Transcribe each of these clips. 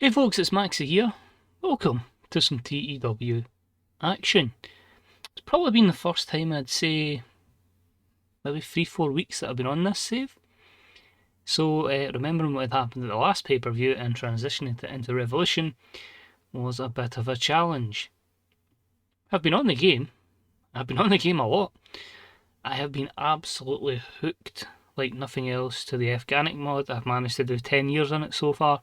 Hey folks, it's Maxie here. Welcome to some TEW action. It's probably been the first time I'd say maybe 3-4 weeks that I've been on this save. So remembering what had happened at the last pay-per-view and transitioning into Revolution was a bit of a challenge. I've been on the game. I've been on the game a lot. I have been absolutely hooked like nothing else to the Afghanic mod. I've managed to do 10 years on it so far.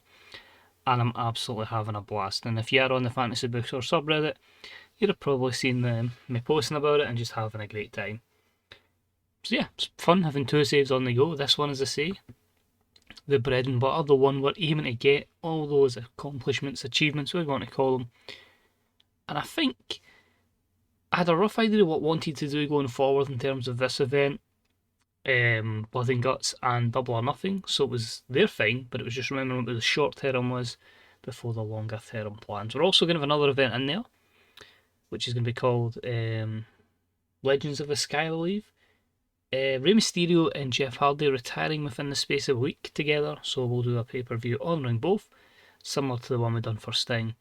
And I'm absolutely having a blast. And if you're on the Fantasy Books or subreddit, you'd have probably seen me posting about it and just having a great time. So yeah, it's fun having 2 saves on the go. This one, as I say, the bread and butter, the one we're aiming to get all those accomplishments, achievements, whatever you want to call them. And I think I had a rough idea of what I wanted to do going forward in terms of this event. Blood and Guts and Double or Nothing, so it was they're fine, but it was just remembering what the short term was before the longer term plans. We're also going to have another event in there, which is going to be called Legends of the Sky, I believe. Rey Mysterio and Jeff Hardy retiring within the space of a week together, so we'll do a pay-per-view honouring both, similar to the one we've done for Sting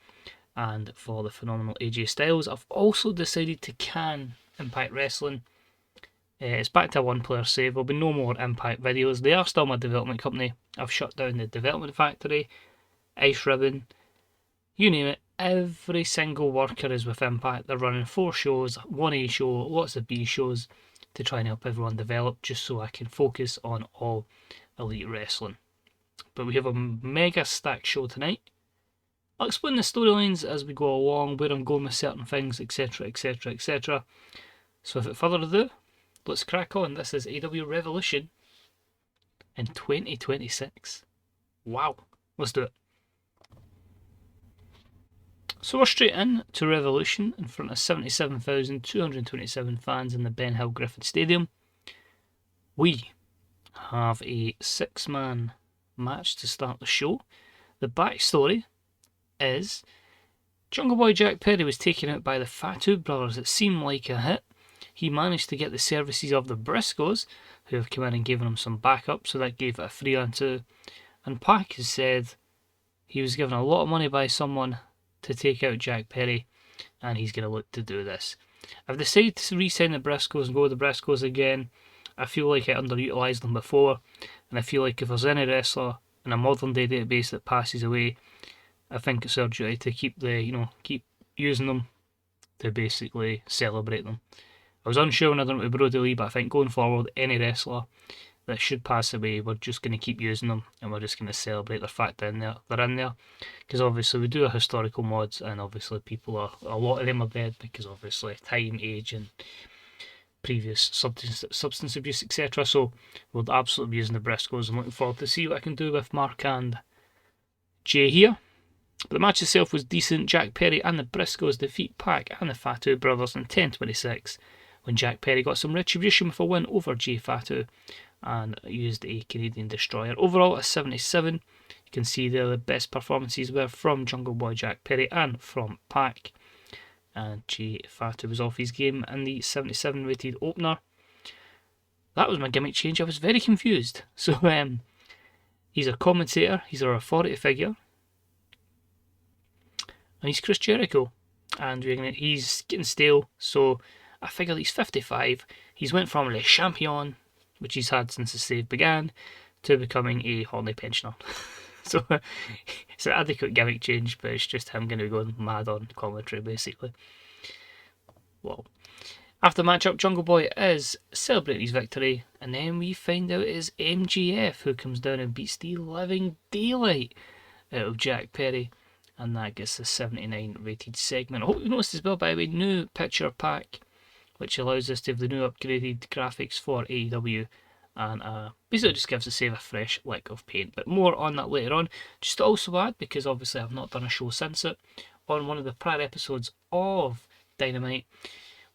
and for the phenomenal AJ Styles. I've also decided to can Impact Wrestling. It's back to a one-player save. There'll be no more Impact videos. They are still my development company. I've shut down the development factory, Ice Ribbon, you name it. Every single worker is with Impact. They're running 4 shows, 1 A show, lots of B shows to try and help everyone develop, just so I can focus on all Elite Wrestling. But we have a mega stacked show tonight. I'll explain the storylines as we go along, where I'm going with certain things, etc, etc, etc. So without further ado, let's crack on. This is AEW Revolution in 2026. Wow, let's do it. So we're straight in to Revolution in front of 77,227 fans in the Ben Hill Griffin Stadium. We have a 6-man match to start the show. The backstory is Jungle Boy Jack Perry was taken out by the Fatu brothers. It seemed like a hit. He managed to get the services of the Briscoes, who have come in and given him some backup, so that gave it a 3-on-2. And Pac has said he was given a lot of money by someone to take out Jack Perry, and he's going to look to do this. I've decided to re-sign the Briscoes and go with the Briscoes again. I feel like I underutilised them before, and I feel like if there's any wrestler in a modern day database that passes away, I think it's our duty to keep using them to basically celebrate them. I was unsure when I done it with Brody Lee, but I think going forward, any wrestler that should pass away, we're just going to keep using them, and we're just going to celebrate the fact that they're in there. Because obviously we do a historical mods, and obviously a lot of them are dead because obviously time, age, and previous substance abuse, etc. So we'll absolutely be using the Briscoes. I'm looking forward to see what I can do with Mark and Jay here. But the match itself was decent. Jack Perry and the Briscoes defeat Pac and the Fatu brothers in 10:26. When Jack Perry got some retribution with a win over Jay Fatu and used a Canadian Destroyer. Overall, a 77. You can see there the best performances were from Jungle Boy Jack Perry and from Pac. And Jay Fatu was off his game in the 77 rated opener. That was my gimmick change. I was very confused. So he's a commentator, he's our authority figure, and he's Chris Jericho. And he's getting stale, so I figure he's 55. He's went from Le Champion, which he's had since the save began, to becoming a holiday pensioner. So it's an adequate gimmick change, but it's just him going to be going mad on commentary, basically. Well, after the matchup, Jungle Boy is celebrating his victory, and then we find out it's MGF who comes down and beats the living daylight out of Jack Perry, and that gets the 79 rated segment. I hope you noticed as well, by the way, new picture pack, which allows us to have the new upgraded graphics for AEW, and basically just gives the save a fresh lick of paint. But more on that later on. Just to also add, because obviously I've not done a show since it, on one of the prior episodes of Dynamite,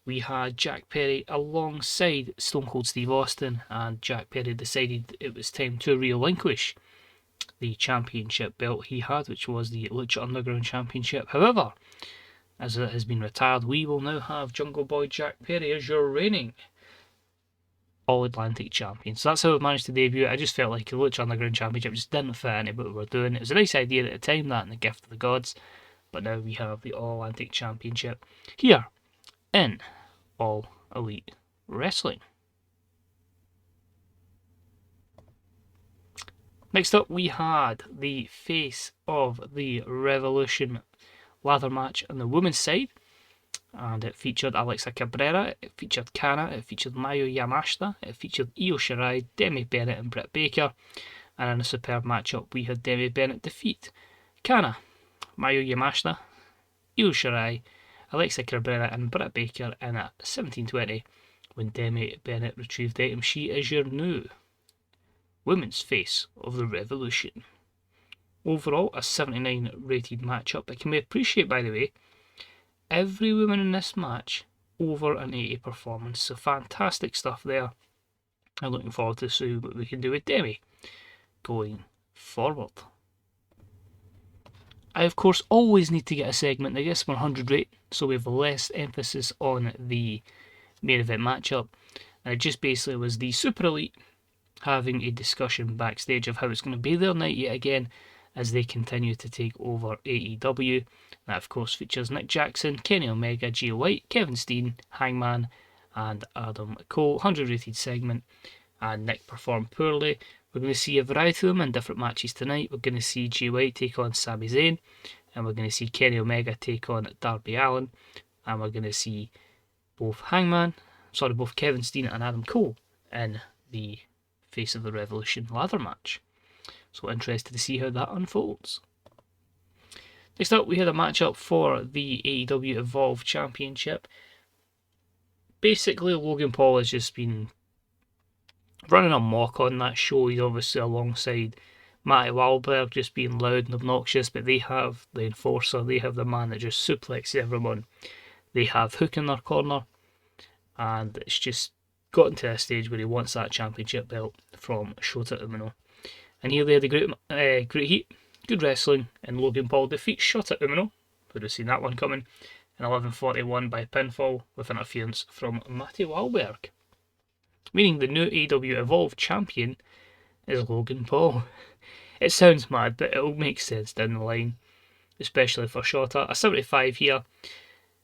we had Jack Perry alongside Stone Cold Steve Austin, and Jack Perry decided it was time to relinquish the championship belt he had, which was the Lucha Underground Championship. However, as it has been retired, we will now have Jungle Boy Jack Perry as your reigning All-Atlantic champion. So that's how it managed to debut. I just felt like the Lucha Underground Championship just didn't fit into what we were doing. It was a nice idea at the time, that, and the gift of the gods, but now we have the All-Atlantic Championship here in All Elite Wrestling. Next up, we had the Face of the Revolution ladder match on the women's side, and it featured Alexa Cabrera, it featured Kana, it featured Mayu Yamashita, it featured Io Shirai, Demi Bennett and Britt Baker, and in a superb matchup we had Demi Bennett defeat Kana, Mayu Yamashita, Io Shirai, Alexa Cabrera and Britt Baker in at 17:20 when Demi Bennett retrieved the item. She is your new Women's Face of the Revolution. Overall, a 79 rated matchup. It can be appreciated, by the way, every woman in this match over an 80 performance. So fantastic stuff there. I'm looking forward to see what we can do with Demi going forward. I, of course, always need to get a segment that gets 100 rate, so we have less emphasis on the main event matchup. And it just basically was the Super Elite having a discussion backstage of how it's going to be their night yet again as they continue to take over AEW. That, of course, features Nick Jackson, Kenny Omega, Jay White, Kevin Steen, Hangman, and Adam Cole. 100 rated segment, and Nick performed poorly. We're going to see a variety of them in different matches tonight. We're going to see Jay White take on Sami Zayn, and we're going to see Kenny Omega take on Darby Allin, and we're going to see both Kevin Steen and Adam Cole in the Face of the Revolution ladder match. So interested to see how that unfolds. Next up, we had a matchup for the AEW Evolve Championship. Basically, Logan Paul has just been running amok on that show. He's obviously alongside Matty Wahlberg, just being loud and obnoxious, but they have the enforcer, they have the man that just suplexes everyone. They have Hook in their corner, and it's just gotten to a stage where he wants that championship belt from Shota Umino. And here they had a great heat, good wrestling, and Logan Paul defeats Shota Umino, would have seen that one coming, in 11:41 by pinfall with interference from Matty Wahlberg. Meaning the new AEW Evolve champion is Logan Paul. It sounds mad, but it'll make sense down the line, especially for Shota. A 75 here.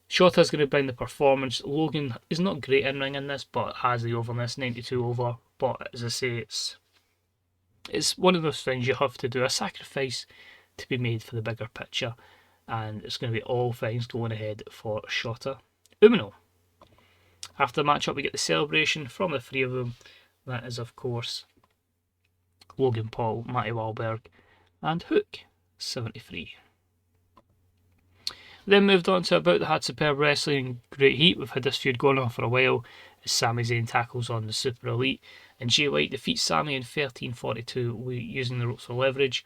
Shota's going to bring the performance. Logan is not great in ring in this, but has the overness, 92 over. But as I say, it's one of those things you have to do, a sacrifice to be made for the bigger picture, and it's going to be all things going ahead for Shota Umino. After the matchup, we get the celebration from the three of them. That is, of course, Logan Paul, Matty Wahlberg, and Hook, 73. We then moved on to about the had superb wrestling, great heat. We've had this feud going on for a while as Sami Zayn tackles on the Super Elite, and Jay White defeats Sami in 13:42 using the ropes for leverage.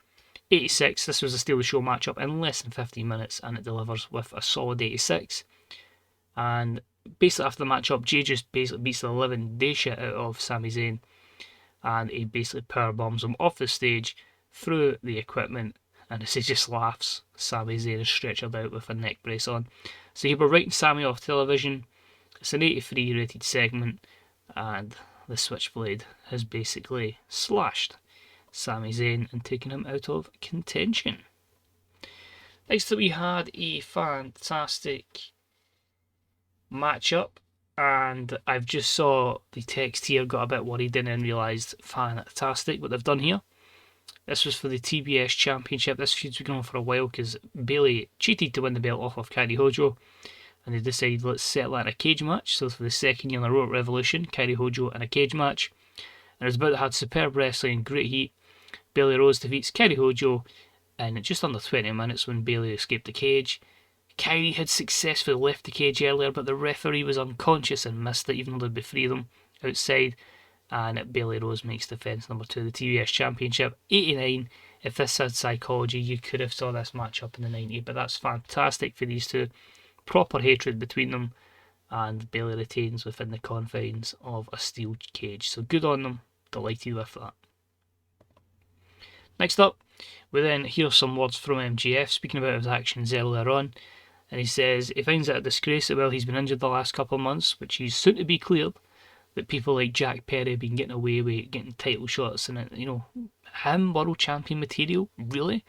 86, this was a steal the show matchup in less than 15 minutes, and it delivers with a solid 86. And basically after the matchup, Jay just basically beats the living day shit out of Sami Zayn, and he basically power bombs him off the stage through the equipment, and as he just laughs, Sami Zayn is stretchered out with a neck brace on. So he were writing Sami off television. It's an 83 rated segment, and the Switchblade has basically slashed Sami Zayn and taken him out of contention. Next up, we had a fantastic matchup, and I've just saw the text here, got a bit worried and then realised fantastic what they've done here. This was for the TBS Championship. This feud's been going on for a while because Bayley cheated to win the belt off of Kairi Hojo, and they decided let's settle that in a cage match. So for the second year in a row at Revolution, Kairi Hojo in a cage match, and it was about to have superb wrestling, great heat. Bayley Rose defeats Kairi Hojo in just under 20 minutes when Bayley escaped the cage. Kairi had successfully left the cage earlier, but the referee was unconscious and missed it, even though there'd be three of them outside. And Bayley Rose makes defence number 2 of the TBS Championship. 89. If this had psychology, you could have saw this match up in the 90. But that's fantastic for these two. Proper hatred between them. And Bayley retains within the confines of a steel cage. So good on them. Delighted with that. Next up, we then hear some words from MJF speaking about his actions earlier on. And he says he finds it a disgrace that while he's been injured the last couple of months, which he's soon to be cleared, that people like Jack Perry been getting away with getting title shots and, you know, him, world champion material, really?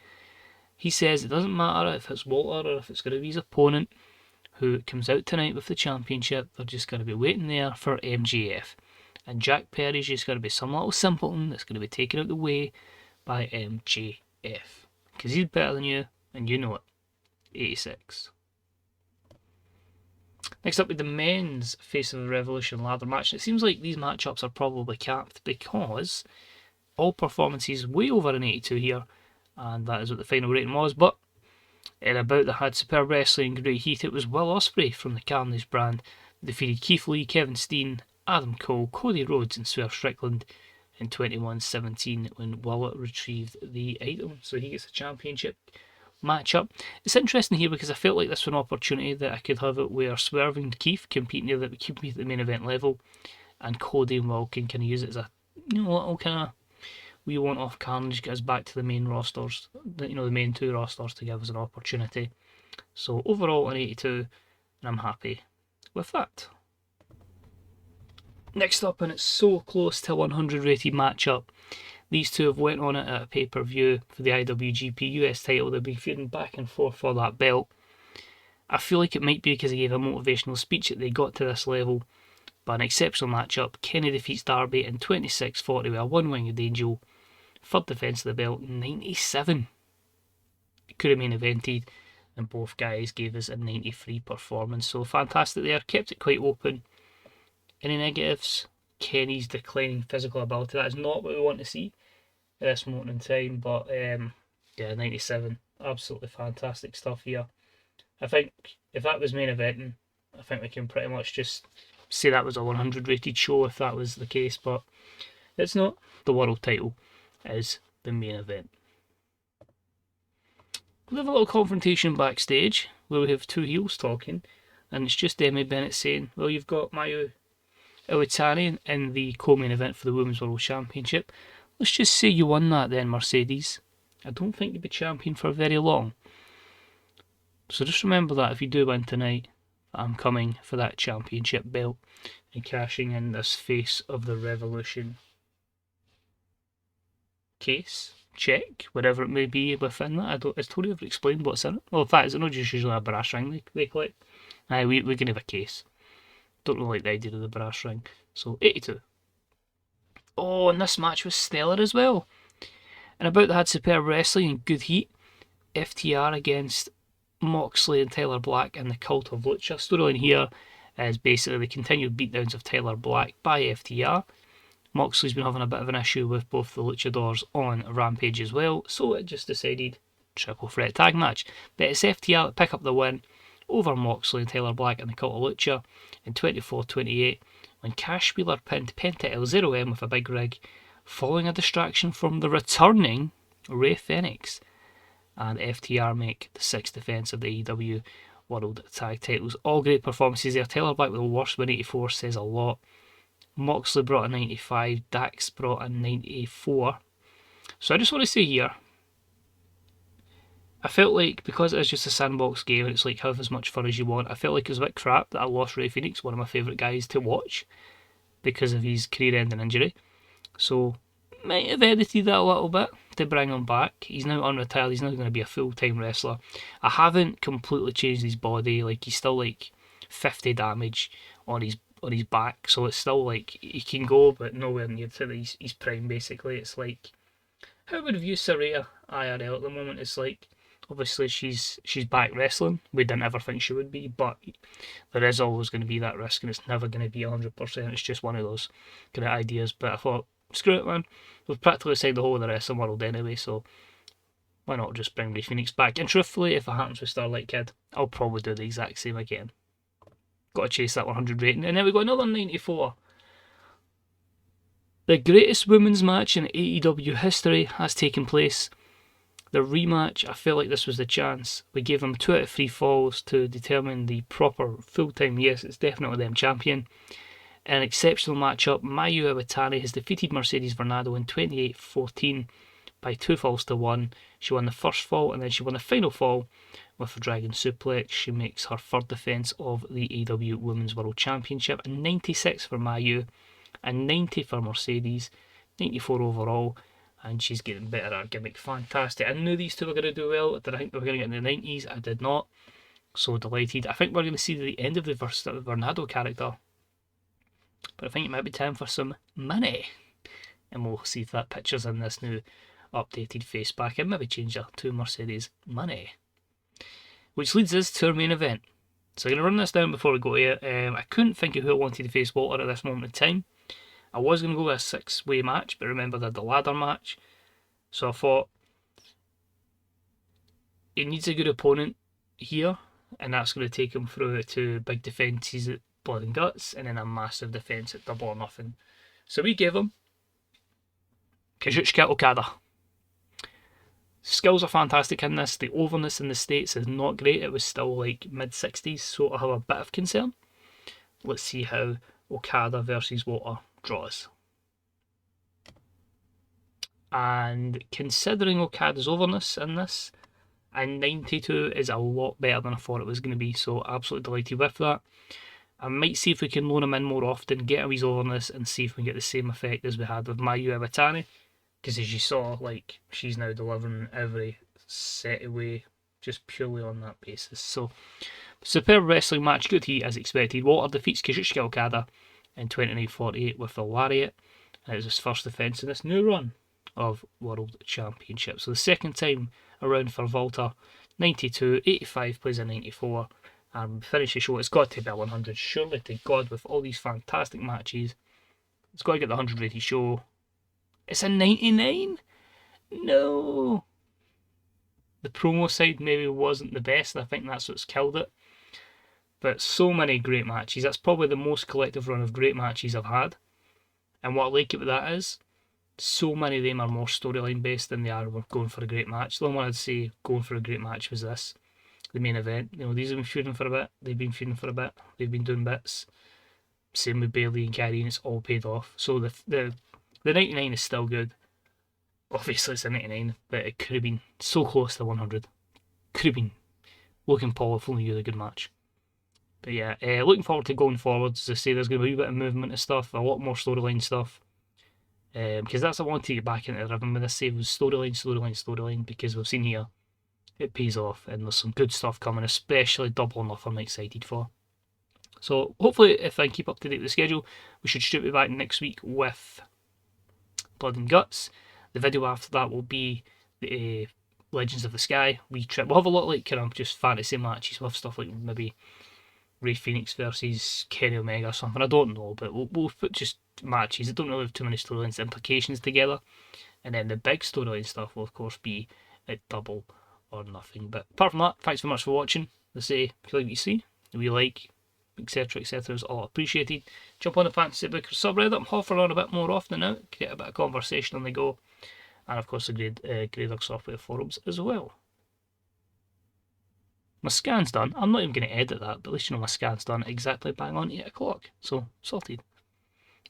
He says it doesn't matter if it's Walter or if it's going to be his opponent who comes out tonight with the championship, they're just going to be waiting there for MJF. And Jack Perry's just going to be some little simpleton that's going to be taken out the way by MJF. Because he's better than you, and you know it. 86. Next up with the men's Face of the Revolution ladder match. It seems like these matchups are probably capped because all performances way over an 82 here, and that is what the final rating was. But in a bout that had superb wrestling and great heat, it was Will Ospreay from the Carnage brand that defeated Keith Lee, Kevin Steen, Adam Cole, Cody Rhodes and Swerve Strickland in 21-17 when Will retrieved the item. So he gets a championship matchup. It's interesting here because I felt like this was an opportunity that I could have it where Swerve and Keith compete at the main event level, and Cody and Will can kind of use it as a, you know, little kind of we want off Carnage, get us back to the main rosters, you know, the main two rosters to give us an opportunity. So overall an 82, and I'm happy with that. Next up, and it's so close to a 100 rated matchup. These two have went on it at a pay-per-view for the IWGP US title. They've been feuding back and forth for that belt. I feel like it might be because he gave a motivational speech that they got to this level, but an exceptional matchup. Kenny defeats Darby in 26-40 with a one-winged angel. Third defence of the belt, 97. It could have main evented, and both guys gave us a 93 performance. So fantastic there, kept it quite open. Any negatives? Kenny's declining physical ability. That is not what we want to see at this moment in time, but yeah, 97. Absolutely fantastic stuff here. I think if that was main eventing, I think we can pretty much just say that was a 100 rated show if that was the case, but it's not. The world title is the main event. We have a little confrontation backstage where we have two heels talking, and it's just Demi Bennett saying, well, you've got Mayu Iwatani in the co-main event for the Women's World Championship. Let's just say you won that then, Mercedes. I don't think you'll be champion for very long. So just remember that if you do win tonight, I'm coming for that championship belt and cashing in this Face of the Revolution case, check, whatever it may be within that. Has Tony ever explained what's in it? Well, in fact, is it not just usually a brass ring they collect? Aye, we can have a case. Don't really like the idea of the brass ring. So, 82. Oh, and this match was stellar as well. And about that had superb wrestling and good heat. FTR against Moxley and Tyler Black and the Cult of Lucha. Storyline here is basically the continued beatdowns of Tyler Black by FTR. Moxley's been having a bit of an issue with both the luchadors on Rampage as well, so it just decided triple threat tag match. But it's FTR that pick up the win over Moxley and Tyler Black and the Cult of Lucha in 24-28 when Cash Wheeler pinned Penta El Zero M with a big rig following a distraction from the returning Rey Fenix, and FTR make the sixth defence of the AEW World Tag Titles. All great performances there. Tyler Black with the worst win, 84, says a lot. Moxley brought a 95, Dax brought a 94. So I just want to say here, I felt like, because it is just a sandbox game and it's like have as much fun as you want, I felt like it was a bit crap that I lost Rey Fenix, one of my favourite guys to watch, because of his career-ending injury. So, might have edited that a little bit to bring him back. He's now unretired, he's now going to be a full-time wrestler. I haven't completely changed his body, like he's still like 50 damage on his back, so it's still like he can go, but nowhere near to his prime basically. It's like, how would view Saraya IRL at the moment? It's like, obviously she's back wrestling. We didn't ever think she would be, but there is always going to be that risk, and it's never going to be 100%. It's just one of those kind of ideas. But I thought, screw it, man. We've practically signed the whole of the wrestling world anyway, so why not just bring Rey Fenix back? And truthfully, if it happens with Starlight Kid, I'll probably do the exact same again. Got to chase that 100 rating. And then we got another 94. The greatest women's match in AEW history has taken place. The rematch, I feel like this was the chance. We gave them 2 out of 3 falls to determine the proper full-time, yes, it's definitely them champion. An exceptional matchup. Mayu Iwatani has defeated Mercedes Varnado in 28-14 by 2 falls to 1. She won the first fall and then she won the final fall with a Dragon Suplex. She makes her third defence of the AEW Women's World Championship. A 96 for Mayu. and 90 for Mercedes, 94 overall, and she's getting better at her gimmick. Fantastic. I knew these two were going to do well. Did I think they were going to get in the 90s? I did not. So delighted. I think we're going to see the end of the Vernado character, but I think it might be time for some money, and we'll see if that picture's in this new updated face pack and maybe change her to Mercedes Money. Which leads us to our main event. So I'm going to run this down before we go here. I couldn't think of who I wanted to face Walter at this moment in time. I was going to go with a 6-way match, but remember they had the ladder match. So I thought he needs a good opponent here, and that's going to take him through to big defences at Blood and Guts, and then a massive defence at Double or Nothing. So we gave him Kazuchika Okada. Skills are fantastic in this. The overness in the States is not great. It was still like mid-60s, so I have a bit of concern. Let's see how Okada versus Walter draws. And considering Okada's overness in this, a 92 is a lot better than I thought it was going to be, so absolutely delighted with that. I might see if we can loan him in more often, get his overness, and see if we can get the same effect as we had with Mayu Iwatani. Because as you saw, like, she's now delivering every set away just purely on that basis. So, superb wrestling match, good heat as expected. Walter defeats Kazuchika Okada in 29:48 with the lariat. And it was his first defence in this new run of World Championship. So the second time around for Walter, 92, 85 plays a 94. And finish the show, it's got to be a 100. Surely to God, with all these fantastic matches, it's got to get the 100 rated show. It's a 99? No. The promo side maybe wasn't the best, and I think that's what's killed it. But so many great matches. That's probably the most collective run of great matches I've had. And what I like about that is, so many of them are more storyline based than they are going for a great match. The only one I'd say going for a great match was this, the main event. You know, these have been feuding for a bit. They've been feuding for a bit. They've been doing bits. Same with Bailey and Carrie, and it's all paid off. So the 99 is still good. Obviously it's a 99, but it could have been so close to 100. Could have been. Logan Paul, if only you had a good match. But yeah, looking forward to going forwards. As I say, there's going to be a wee bit of movement and stuff, a lot more storyline stuff. Because that's what I want to get back into the rhythm with this save, was storyline, because we've seen here, it pays off, and there's some good stuff coming, especially Double or Nothing I'm excited for. So hopefully, if I keep up to date with the schedule, we should be back next week with Blood and Guts. The video after that will be the Legends of the Sky. We'll have a lot like kind of just fantasy matches. We'll have stuff like maybe Rey Fenix versus Kenny Omega or something. I don't know, but we'll put just matches that don't really have too many storylines implications together. And then the big storyline stuff will of course be at Double or Nothing. But apart from that, thanks very much for watching. Let's say if you like what you see, if you like, etc, is all appreciated. Jump on the Fantasy Booker subreddit. I'm hovering on a bit more often now, get a bit of conversation on the go, and of course the Grader software forums as well. My scan's done. I'm not even going to edit that, but at least you know my scan's done exactly bang on 8 o'clock. So sorted.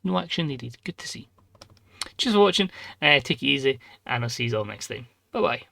No action needed. Good to see. Cheers for watching. Take it easy, and I'll see you all next time. Bye bye.